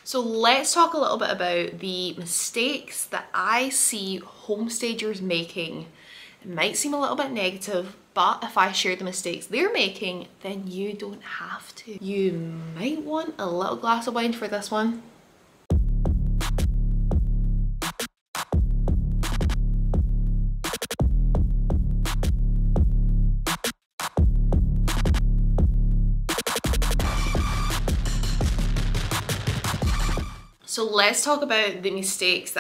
So let's talk a little bit about the mistakes that I see home stagers making. It might seem a little bit negative, but if I share the mistakes they're making, then you don't have to. You might want a little glass of wine for this one. So let's talk about the mistakes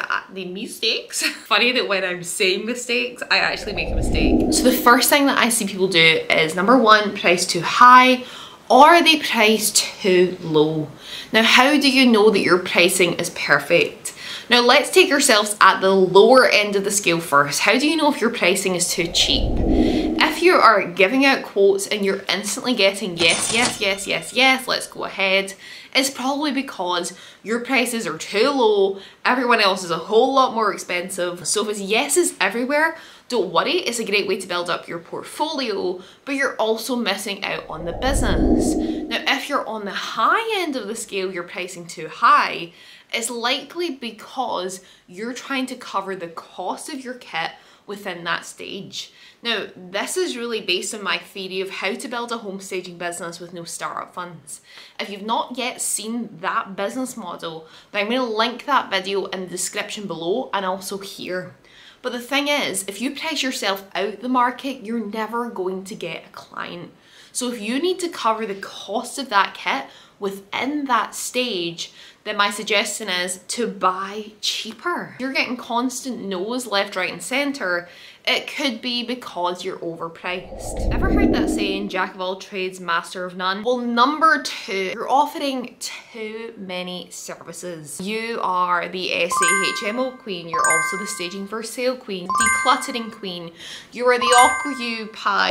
funny that when I'm saying mistakes, I actually make a mistake. So the first thing that I see people do is, number one, price too high, or they price too low. Now, how do you know that your pricing is perfect? Now, let's take yourselves at the lower end of the scale first. How do you know if your pricing is too cheap? If you are giving out quotes and you're instantly getting yes, yes, yes, yes, yes, let's go ahead, it's probably because your prices are too low, everyone else is a whole lot more expensive. So if it's yeses everywhere, don't worry, it's a great way to build up your portfolio, but you're also missing out on the business. Now, if you're on the high end of the scale, you're pricing too high, it's likely because you're trying to cover the cost of your kit within that stage. Now, this is really based on my theory of how to build a home staging business with no startup funds. If you've not yet seen that business model, then I'm going to link that video in the description below and also here. But the thing is, if you price yourself out the market, you're never going to get a client. So if you need to cover the cost of that kit within that stage, then my suggestion is to buy cheaper. You're getting constant no's left, right, and center. It could be because you're overpriced. Ever heard that saying, jack of all trades, master of none? Well, number two, you're offering too many services. You are the SAHMO queen, you're also the staging for sale queen, decluttering queen, you are the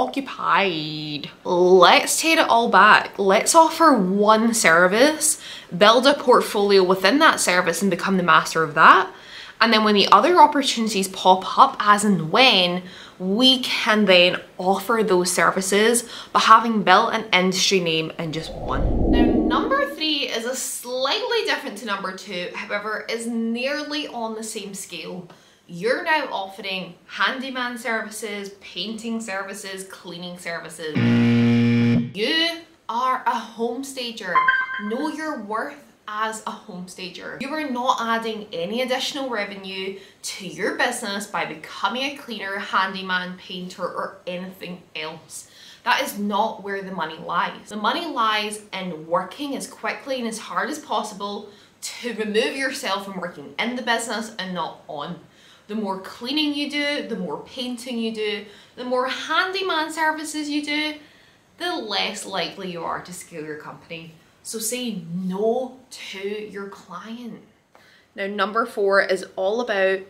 occupied. Let's take it all back. Let's offer one service, build a portfolio within that service and become the master of that. And then when the other opportunities pop up as and when, we can then offer those services, but having built an industry name in just one. Now, number three is a slightly different to number two, however, is nearly on the same scale. You're now offering handyman services, painting services, cleaning services. You are a home stager. Know your worth as a home stager. You are not adding any additional revenue to your business by becoming a cleaner, handyman, painter, or anything else. That is not where the money lies. The money lies in working as quickly and as hard as possible to remove yourself from working in the business and not on. The more cleaning you do, the more painting you do, the more handyman services you do, the less likely you are to scale your company. So say no to your client. Now, number four is all about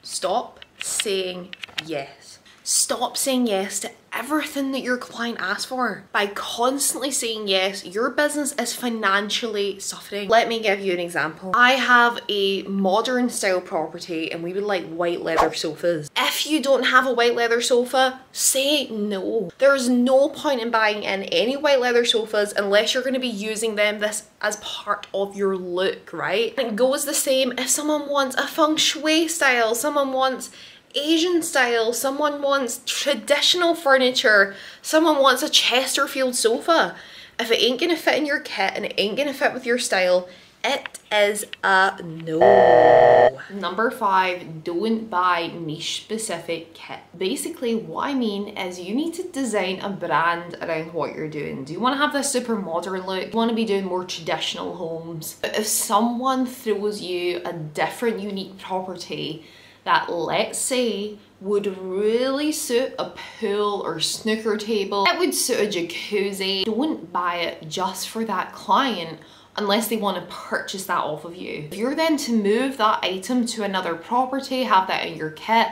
stop saying yes. Stop saying yes to everything that your client asks for. By constantly saying yes, your business is financially suffering. Let me give you an example. I have a modern style property and we would like white leather sofas. If you don't have a white leather sofa, say no. There's no point in buying in any white leather sofas unless you're going to be using them as part of your look, right? And it goes the same if someone wants a feng shui style, someone wants Asian style, someone wants traditional furniture, someone wants a Chesterfield sofa. If it ain't gonna fit in your kit and it ain't gonna fit with your style, it is a no. Number five, don't buy niche specific kit. Basically what I mean is you need to design a brand around what you're doing. Do you want to have this super modern look? Do you want to be doing more traditional homes? But if someone throws you a different unique property that, let's say, would really suit a pool or snooker table, it would suit a jacuzzi, don't buy it just for that client unless they want to purchase that off of you. If you're then to move that item to another property, have that in your kit,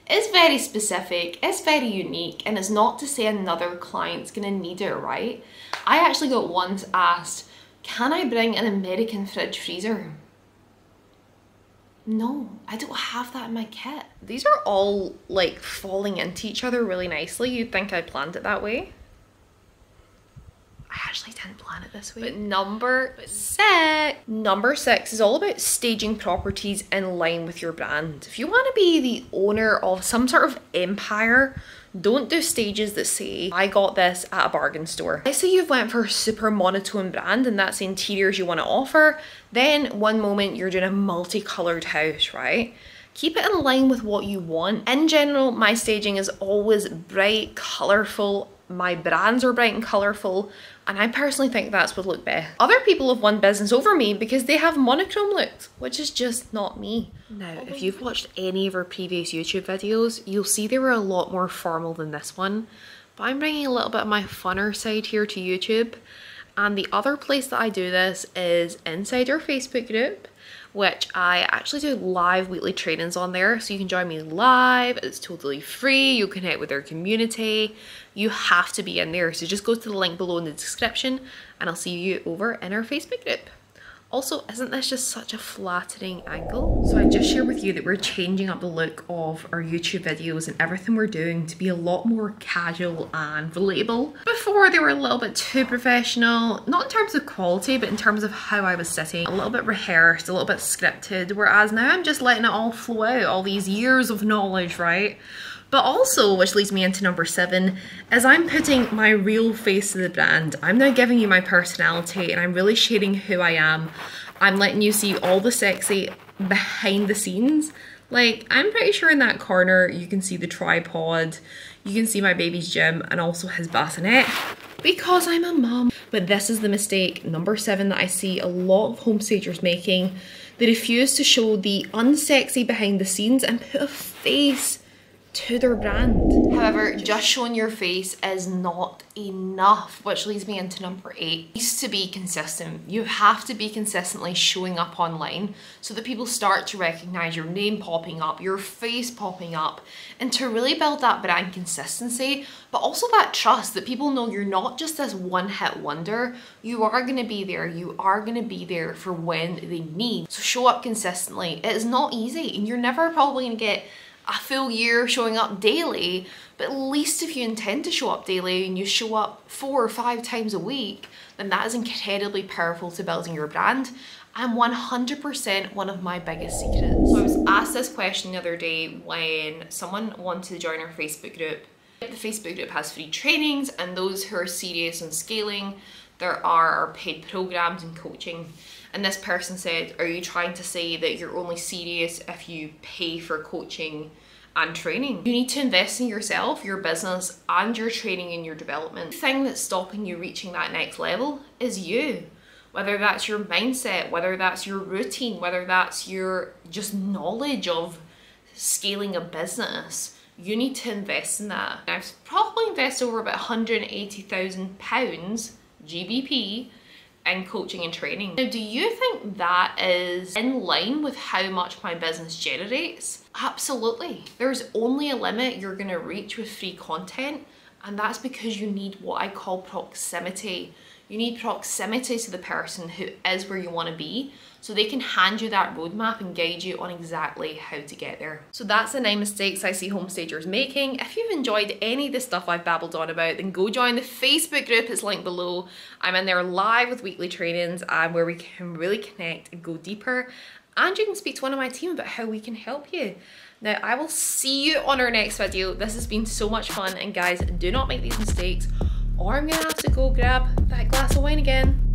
it's very specific, it's very unique, and it's not to say another client's gonna need it, right? I actually got once asked, can I bring an American fridge freezer? No, I don't have that in my kit. These are all like falling into each other really nicely. You'd think I planned it that way. I actually didn't plan it this way. But number 6. Number 6 is all about staging properties in line with your brand. If you want to be the owner of some sort of empire, don't do stages that say, I got this at a bargain store. Let's say you've went for a super monotone brand and that's the interiors you want to offer. Then one moment you're doing a multicolored house, right? Keep it in line with what you want. In general, my staging is always bright, colourful. My brands are bright and colourful, and I personally think that's what look best. Other people have won business over me because they have monochrome looks, which is just not me. Now, if you've watched any of our previous YouTube videos, you'll see they were a lot more formal than this one, but I'm bringing a little bit of my funner side here to YouTube. And the other place that I do this is inside our Facebook group, which I actually do live weekly trainings on there. So you can join me live, it's totally free, you connect with our community. You have to be in there. So just go to the link below in the description and I'll see you over in our Facebook group. Also, isn't this just such a flattering angle? So I just shared with you that we're changing up the look of our YouTube videos and everything we're doing to be a lot more casual and relatable. Before they were a little bit too professional, not in terms of quality, but in terms of how I was sitting. A little bit rehearsed, a little bit scripted, whereas now I'm just letting it all flow out, all these years of knowledge, right? But also, which leads me into number 7, is I'm putting my real face to the brand. I'm now giving you my personality and I'm really sharing who I am. I'm letting you see all the sexy behind the scenes. Like, I'm pretty sure in that corner you can see the tripod, you can see my baby's gym and also his bassinet, because I'm a mum. But this is the mistake, number 7, that I see a lot of home stagers making. They refuse to show the unsexy behind the scenes and put a face to their brand. However, just showing your face is not enough, which leads me into number 8. Needs to be consistent. You have to be consistently showing up online so that people start to recognize your name popping up, your face popping up, and to really build that brand consistency, but also that trust that people know you're not just this one-hit wonder. You are going to be there. You are going to be there for when they need. So show up consistently. It is not easy, and you're never probably going to get a full year showing up daily, but at least if you intend to show up daily and you show up 4 or 5 times a week, then that is incredibly powerful to building your brand and 100% one of my biggest secrets. So I was asked this question the other day when someone wanted to join our Facebook group. The Facebook group has free trainings, and those who are serious on scaling, there are paid programs and coaching. And this person said, are you trying to say that you're only serious if you pay for coaching and training? You need to invest in yourself, your business, and your training and your development. The thing that's stopping you reaching that next level is you. Whether that's your mindset, whether that's your routine, whether that's your just knowledge of scaling a business, you need to invest in that. I've probably invested over about £180,000 GBP in coaching and training. Now, do you think that is in line with how much my business generates? Absolutely. There's only a limit you're gonna reach with free content, and that's because you need what I call proximity. You need proximity to the person who is where you want to be, so they can hand you that roadmap and guide you on exactly how to get there. So that's the 9 mistakes I see home stagers making. If you've enjoyed any of the stuff I've babbled on about, then go join the Facebook group, it's linked below. I'm in there live with weekly trainings where we can really connect and go deeper, and you can speak to one of my team about how we can help you. Now, I will see you on our next video. This has been so much fun, and guys, do not make these mistakes, or I'm gonna have to go grab that glass of wine again.